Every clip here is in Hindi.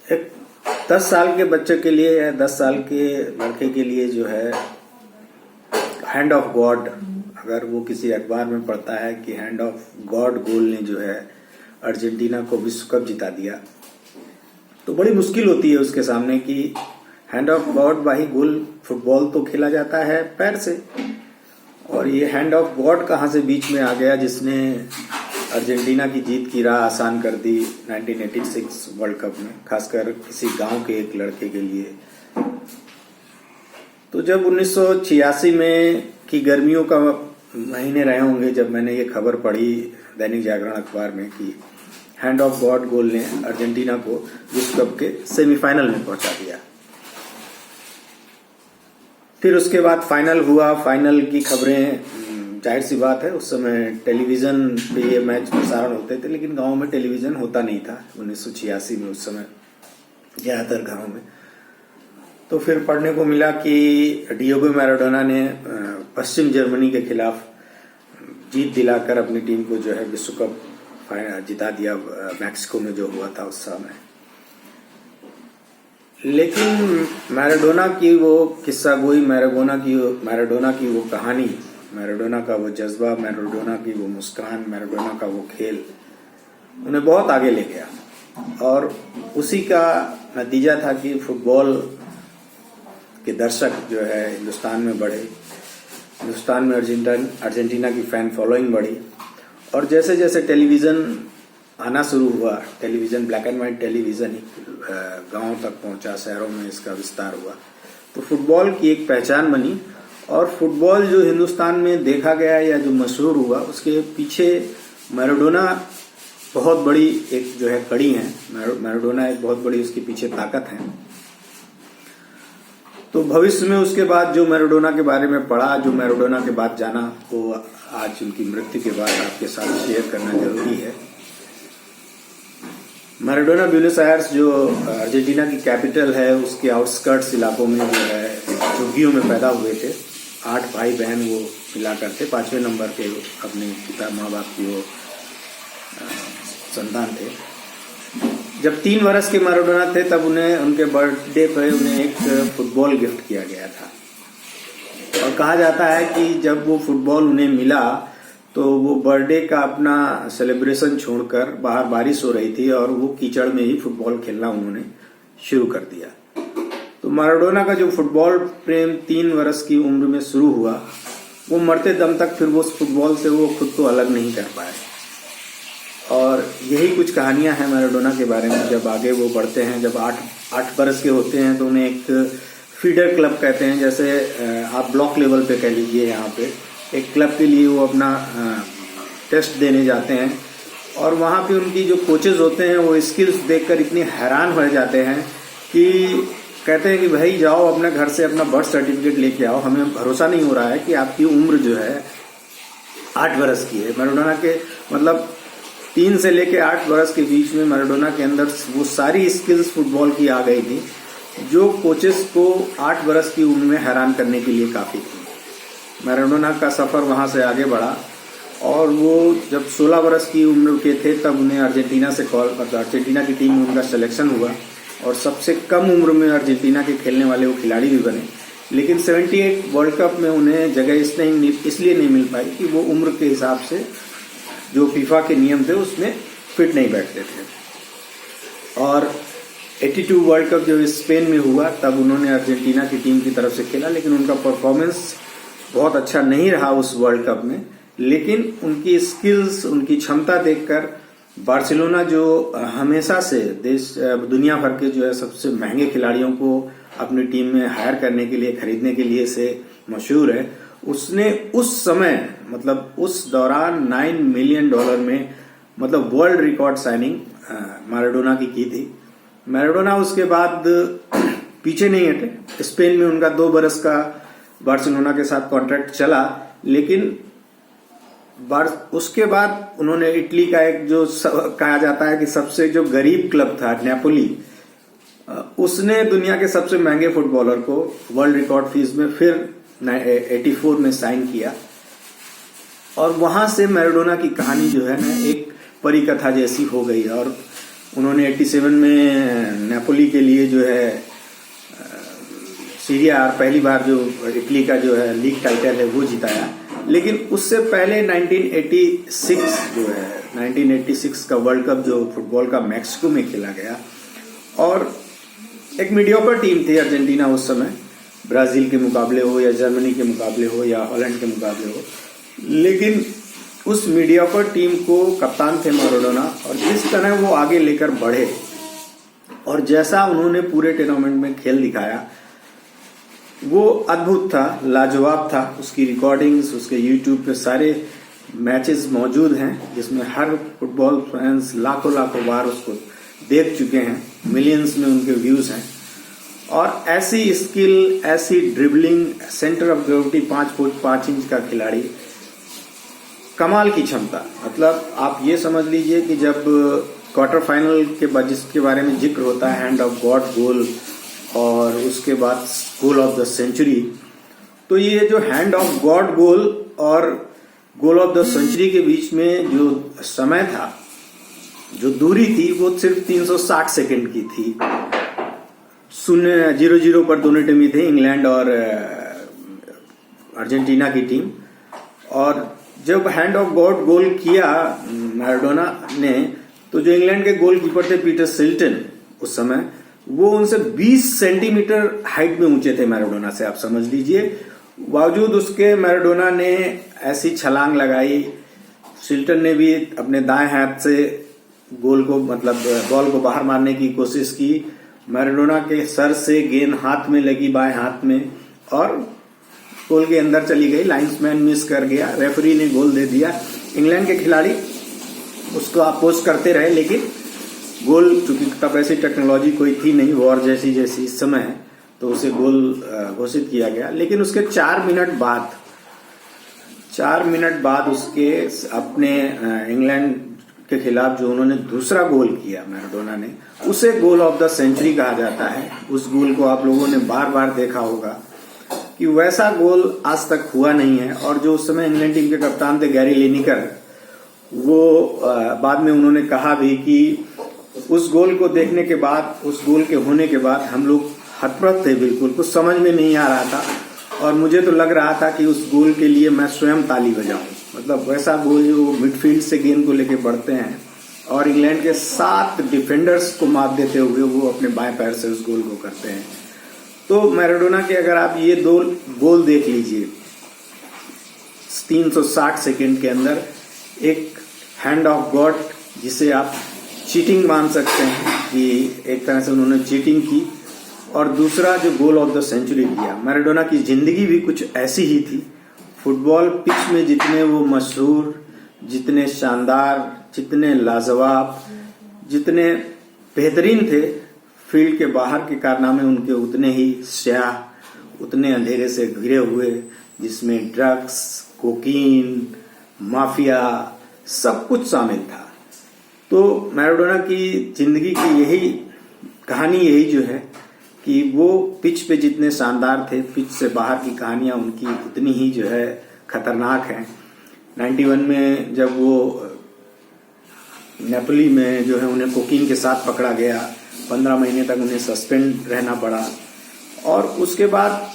एक 10 साल के बच्चे के लिए या 10 साल के लड़के के लिए जो है हैंड ऑफ गॉड, अगर वो किसी अखबार में पढ़ता है कि हैंड ऑफ गॉड गोल ने जो है अर्जेंटीना को विश्व कप जिता दिया, तो बड़ी मुश्किल होती है उसके सामने कि हैंड ऑफ गॉड भाई गोल, फुटबॉल तो खेला जाता है पैर से, और ये हैंड ऑफ गॉड कहाँ से बीच में आ गया जिसने अर्जेंटीना की जीत की राह आसान कर दी 1986 वर्ल्ड कप में, खासकर किसी गांव के एक लड़के के लिए। तो जब 1986 में की गर्मियों का महीने रहे होंगे जब मैंने ये खबर पढ़ी दैनिक जागरण अखबार में कि हैंड ऑफ गॉड गोल ने अर्जेंटीना को विश्व कप के सेमीफाइनल में पहुंचा दिया। फिर उसके बाद फाइनल हुआ। फाइनल की खबरें, जाहिर सी बात है उस समय टेलीविजन पे ये मैच प्रसारण होते थे, लेकिन गांव में टेलीविजन होता नहीं था 1986 में उस समय ज्यादातर घरों में। तो फिर पढ़ने को मिला कि डिएगो मैराडोना ने पश्चिम जर्मनी के खिलाफ जीत दिलाकर अपनी टीम को जो है विश्व कप जिता दिया, मैक्सिको में जो हुआ था उस समय। लेकिन मैराडोना की वो किस्सा गोई, मैराडोना की वो कहानी, मैराडोना का वो जज्बा, मैराडोना की वो मुस्कान, मैराडोना का वो खेल उन्हें बहुत आगे ले गया, और उसी का नतीजा था कि फुटबॉल के दर्शक जो है हिंदुस्तान में बढ़े, हिंदुस्तान में अर्जेंटीना की फैन फॉलोइंग बढ़ी, और जैसे जैसे टेलीविजन आना शुरू हुआ, television black and white television गांव तक पहुंचा, शहरों में इसका विस्तार हुआ, तो फुटबॉल की एक पहचान बनी। और फुटबॉल जो हिंदुस्तान में देखा गया या जो मशहूर हुआ, उसके पीछे मैराडोना बहुत बड़ी एक जो है कड़ी है, मैराडोना एक बहुत बड़ी उसके पीछे ताकत है। तो भविष्य में उसके बाद जो मैराडोना के बारे में पढ़ा, जो मैराडोना के बाद जाना, वो आज उनकी मृत्यु के बाद आपके साथ शेयर करना जरूरी है। मैराडोना ब्यूनस आयर्स जो अर्जेंटीना की कैपिटल है, उसके आउटस्कर्ट्स इलाकों में जो है झुग्गियों में पैदा हुए थे। 8 भाई बहन वो मिला करते, 5वें नंबर के अपने पिता माँ बाप की वो संतान थे। जब 3 वर्ष के मैराडोना थे तब उन्हें उनके बर्थडे पर उन्हें एक फुटबॉल गिफ्ट किया गया था, और कहा जाता है कि जब वो फुटबॉल उन्हें मिला तो वो बर्थडे का अपना सेलिब्रेशन छोड़कर, बाहर बारिश हो रही थी और वो कीचड़ में ही फुटबॉल खेलना उन्होंने शुरू कर दिया। तो मैराडोना का जो फुटबॉल प्रेम 3 वर्ष की उम्र में शुरू हुआ, वो मरते दम तक फिर वो उस फुटबॉल से वो खुद को अलग नहीं कर पाए। और यही कुछ कहानियां हैं मैराडोना के बारे में। जब आगे वो बढ़ते हैं, जब 8 बरस के होते हैं, तो उन्हें एक फीडर क्लब कहते हैं, जैसे आप ब्लॉक लेवल पे कह लीजिए, यहाँ पे एक क्लब के लिए वो अपना टेस्ट देने जाते हैं, और वहाँ पे उनकी जो कोचेज होते हैं वो स्किल्स देखकर इतने हैरान हो जाते हैं कि कहते हैं कि भाई जाओ अपने घर से अपना बर्थ सर्टिफिकेट लेके आओ, हमें भरोसा नहीं हो रहा है कि आपकी उम्र जो है 8 बरस की है। मैराडोना के मतलब 3 से लेके 8 बरस के बीच में मैराडोना के अंदर वो सारी स्किल्स फुटबॉल की आ गई थी जो कोचेस को 8 बरस की उम्र में हैरान करने के लिए काफी थी। मैराडोना का सफर वहां से आगे बढ़ा, और वो जब 16 बरस की उम्र के थे तब उन्हें अर्जेंटीना से अर्जेंटीना की टीम में उनका सिलेक्शन हुआ, और सबसे कम उम्र में अर्जेंटीना के खेलने वाले वो खिलाड़ी भी बने। लेकिन 78 वर्ल्ड कप में उन्हें जगह इसलिए नहीं मिल पाई कि वो उम्र के हिसाब से जो फीफा के नियम थे उसमें फिट नहीं बैठते थे। और 82 वर्ल्ड कप जो स्पेन में हुआ तब उन्होंने अर्जेंटीना की टीम की तरफ से खेला, लेकिन उनका परफॉर्मेंस बहुत अच्छा नहीं रहा उस वर्ल्ड कप में। लेकिन उनकी स्किल्स, उनकी क्षमता देखकर बार्सिलोना जो हमेशा से दुनिया भर के जो है सबसे महंगे खिलाड़ियों को अपनी टीम में हायर करने के लिए, खरीदने के लिए से मशहूर है, उसने उस समय मतलब उस दौरान $9 मिलियन में मतलब वर्ल्ड रिकॉर्ड साइनिंग मैराडोना की थी। मैराडोना उसके बाद पीछे नहीं हटे। स्पेन में उनका 2 बरस का बार्सिलोना के साथ कॉन्ट्रैक्ट चला, लेकिन उसके बाद उन्होंने इटली का एक जो कहा जाता है कि सबसे जो गरीब क्लब था नेपोली, उसने दुनिया के सबसे महंगे फुटबॉलर को वर्ल्ड रिकॉर्ड फीस में फिर 84 में साइन किया। और वहां से मैराडोना की कहानी जो है ना एक परी कथा जैसी हो गई। और उन्होंने 87 में नेपोली के लिए जो है सीरिया और पहली बार जो इटली का जो है लीग टाइटल है वो जिताया। लेकिन उससे पहले 1986 जो है 1986 का वर्ल्ड कप जो फुटबॉल का मैक्सिको में खेला गया, और एक मीडियोकर टीम थी अर्जेंटीना उस समय, ब्राजील के मुकाबले हो या जर्मनी के मुकाबले हो या हॉलैंड के मुकाबले हो, लेकिन उस मीडियोकर टीम को कप्तान थे मैराडोना, और जिस तरह वो आगे लेकर बढ़े और जैसा उन्होंने पूरे टूर्नामेंट में खेल दिखाया वो अद्भुत था, लाजवाब था। उसकी रिकॉर्डिंग्स उसके यूट्यूब पे सारे मैचेस मौजूद हैं जिसमें हर फुटबॉल फैंस लाखों बार उसको देख चुके हैं, मिलियंस में उनके व्यूज हैं। और ऐसी स्किल, ऐसी dribbling, centre of gravity 5 foot 5 inch का खिलाड़ी, कमाल की क्षमता। मतलब आप ये समझ लीजिए कि जब क्वार्टर फाइनल के बाद जिसके बारे में जिक्र होता है, हैंड ऑफ गॉड गोल और उसके बाद गोल ऑफ द सेंचुरी, तो ये जो हैंड ऑफ गॉड गोल और गोल ऑफ द सेंचुरी के बीच में जो समय था, जो दूरी थी, वो सिर्फ 360 सेकंड की थी। 0-0 पर दोनों टीम थे, इंग्लैंड और अर्जेंटीना की टीम। और जब हैंड ऑफ गॉड गोल किया मैराडोना ने, तो जो इंग्लैंड के गोलकीपर थे पीटर शिल्टन उस समय, वो उनसे 20 सेंटीमीटर हाइट में ऊंचे थे मैराडोना से, आप समझ लीजिए। बावजूद उसके मैराडोना ने ऐसी छलांग लगाई। शिल्टन ने भी अपने दाएं हाथ से गोल को मतलब बॉल को बाहर मारने की कोशिश की। मैराडोना के सर से गेंद हाथ में लगी, बाएं हाथ में, और गोल के अंदर चली गई। लाइन्समैन मिस कर गया, रेफरी ने गोल दे दिया। इंग्लैंड के खिलाड़ी उसको अपोज करते रहे, लेकिन गोल, चूंकि तब ऐसी टेक्नोलॉजी कोई थी नहीं, वॉर जैसी इस समय है, तो उसे गोल घोषित किया गया। लेकिन उसके 4 मिनट बाद उसके अपने इंग्लैंड के खिलाफ जो उन्होंने दूसरा गोल किया मैराडोना ने, उसे गोल ऑफ द सेंचुरी कहा जाता है। उस गोल को आप लोगों ने बार बार देखा होगा कि वैसा गोल आज तक हुआ नहीं है। और जो उस समय इंग्लैंड टीम के कप्तान थे गैरी लिनेकर, वो बाद में उन्होंने कहा भी कि उस गोल को देखने के बाद, उस गोल के होने के बाद हम लोग हतप्रभ थे, बिल्कुल कुछ समझ में नहीं आ रहा था, और मुझे तो लग रहा था कि उस गोल के लिए मैं स्वयं ताली बजाऊं। मतलब वैसा गोल जो मिडफील्ड से गेंद को लेके बढ़ते हैं और इंग्लैंड के 7 डिफेंडर्स को मात देते हुए वो अपने बाएं पैर से उस गोल को करते हैं। तो मैराडोना के अगर आप ये 2 गोल देख लीजिए 360 सेकेंड के अंदर, एक हैंड ऑफ गॉड जिसे आप चीटिंग मान सकते हैं कि एक तरह से उन्होंने चीटिंग की, और दूसरा जो गोल ऑफ द सेंचुरी किया। मैराडोना की जिंदगी भी कुछ ऐसी ही थी। फुटबॉल पिच में जितने वो मशहूर, जितने शानदार, जितने लाजवाब, जितने बेहतरीन थे, फील्ड के बाहर के कारनामे उनके उतने ही स्याह, उतने अंधेरे से घिरे हुए, जिसमें ड्रग्स, कोकीन, माफिया सब कुछ शामिल था। तो मैराडोना की जिंदगी की यही कहानी, यही जो है कि वो पिच पे जितने शानदार थे, पिच से बाहर की कहानियां उनकी उतनी ही जो है खतरनाक हैं। 91 में जब वो नेपोली में जो है उन्हें कोकीन के साथ पकड़ा गया, 15 महीने तक उन्हें सस्पेंड रहना पड़ा, और उसके बाद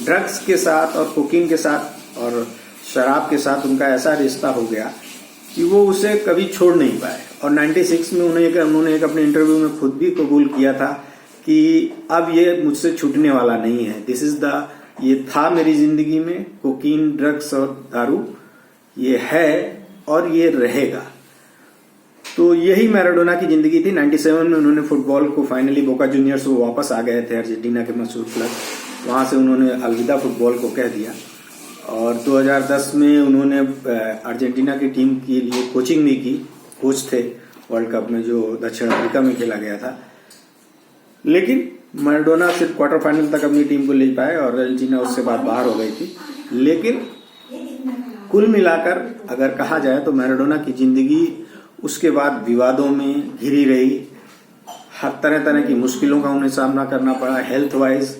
ड्रग्स के साथ और कोकीन के साथ और शराब के साथ उनका ऐसा रिश्ता हो गया कि वो उसे कभी छोड़ नहीं पाए। और 96 में उन्होंने एक अपने इंटरव्यू में खुद भी कबूल किया था कि अब ये मुझसे छूटने वाला नहीं है। दिस इज द, ये था मेरी जिंदगी में, कोकीन, ड्रग्स और दारू, ये है और ये रहेगा। तो यही मैराडोना की जिंदगी थी। 97 में उन्होंने फुटबॉल को फाइनली, बोका जूनियर्स वो वापस आ गए थे, अर्जेंटीना के मशहूर क्लब, वहां से उन्होंने अलविदा फुटबॉल को कह दिया। और 2010 में उन्होंने अर्जेंटीना की टीम के लिए कोचिंग भी की, कोच थे वर्ल्ड कप में जो दक्षिण अफ्रीका में खेला गया था। लेकिन मैराडोना सिर्फ क्वार्टर फाइनल तक अपनी टीम को ले पाए और अर्जेंटीना उससे बाद बाहर हो गई थी। लेकिन कुल मिलाकर अगर कहा जाए तो मैराडोना की जिंदगी उसके बाद विवादों में घिरी रही, हर तरह तरह की मुश्किलों का उन्हें सामना करना पड़ा। हेल्थ वाइज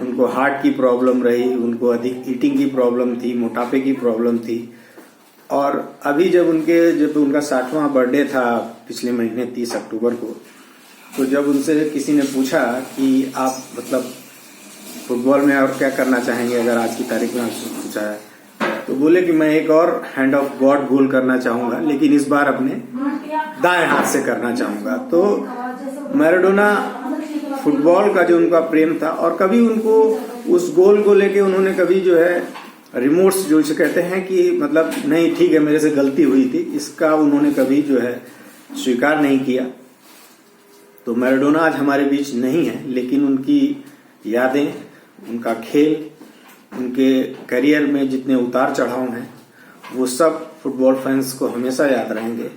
उनको हार्ट की प्रॉब्लम रही, उनको अधिक ईटिंग की प्रॉब्लम थी, मोटापे की प्रॉब्लम थी, और अभी जब उनका 60वां बर्थडे था पिछले महीने 30 अक्टूबर को, तो जब उनसे किसी ने पूछा कि आप मतलब फुटबॉल में और क्या करना चाहेंगे अगर आज की तारीख में आपसे पूछा है, तो बोले कि मैं एक और हैंड ऑफ गॉड गोल करना चाहूंगा, लेकिन इस बार अपने दाएं हाथ से करना चाहूंगा। तो मैराडोना फुटबॉल का जो उनका प्रेम था, और कभी उनको उस गोल को लेके उन्होंने कभी जो है रिमोर्स जो इसे कहते हैं कि मतलब नहीं ठीक है मेरे से गलती हुई थी, इसका उन्होंने कभी जो है स्वीकार नहीं किया। तो मैराडोना आज हमारे बीच नहीं है, लेकिन उनकी यादें, उनका खेल, उनके करियर में जितने उतार चढ़ाव हैं वो सब फुटबॉल फैंस को हमेशा याद रहेंगे।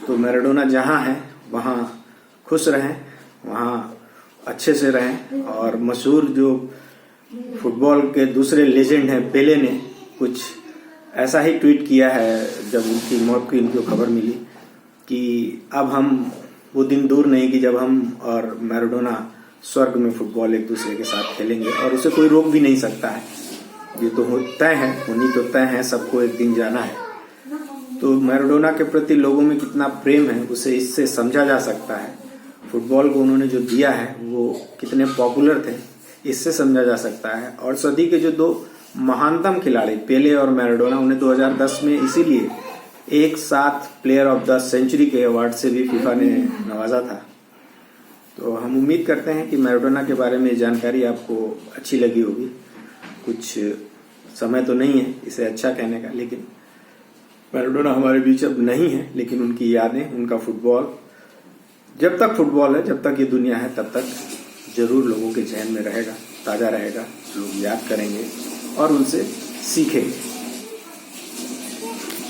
तो मैराडोना जहां हैं वहां खुश रहें, वहां अच्छे से रहें। और मशहूर जो फुटबॉल के दूसरे लेजेंड हैं पेले ने कुछ ऐसा ही ट्वीट किया है जब उनकी मौत की इनको खबर मिली कि अब हम वो दिन दूर नहीं कि जब हम और मैराडोना स्वर्ग में फुटबॉल एक दूसरे के साथ खेलेंगे और उसे कोई रोक भी नहीं सकता है। ये तो तय है, होनी तो तय है, सबको एक दिन जाना है। तो मैराडोना के प्रति लोगों में कितना प्रेम है उसे इससे समझा जा सकता है। फुटबॉल को उन्होंने जो दिया है वो कितने पॉपुलर थे इससे समझा जा सकता है। और सदी के जो दो महानतम खिलाड़ी पेले और मैराडोना, उन्हें 2010 में इसीलिए एक साथ प्लेयर ऑफ द सेंचुरी के अवार्ड से भी फीफा ने नवाजा था। तो हम उम्मीद करते हैं कि मैराडोना के बारे में जानकारी आपको अच्छी लगी होगी। कुछ समय तो नहीं है इसे अच्छा कहने का, लेकिन मैराडोना हमारे बीच अब नहीं है, लेकिन उनकी यादें, उनका फुटबॉल, जब तक फुटबॉल है, जब तक ये दुनिया है, तब तक जरूर लोगों के जहन में रहेगा, ताजा रहेगा। लोग याद करेंगे और उनसे सीखेंगे।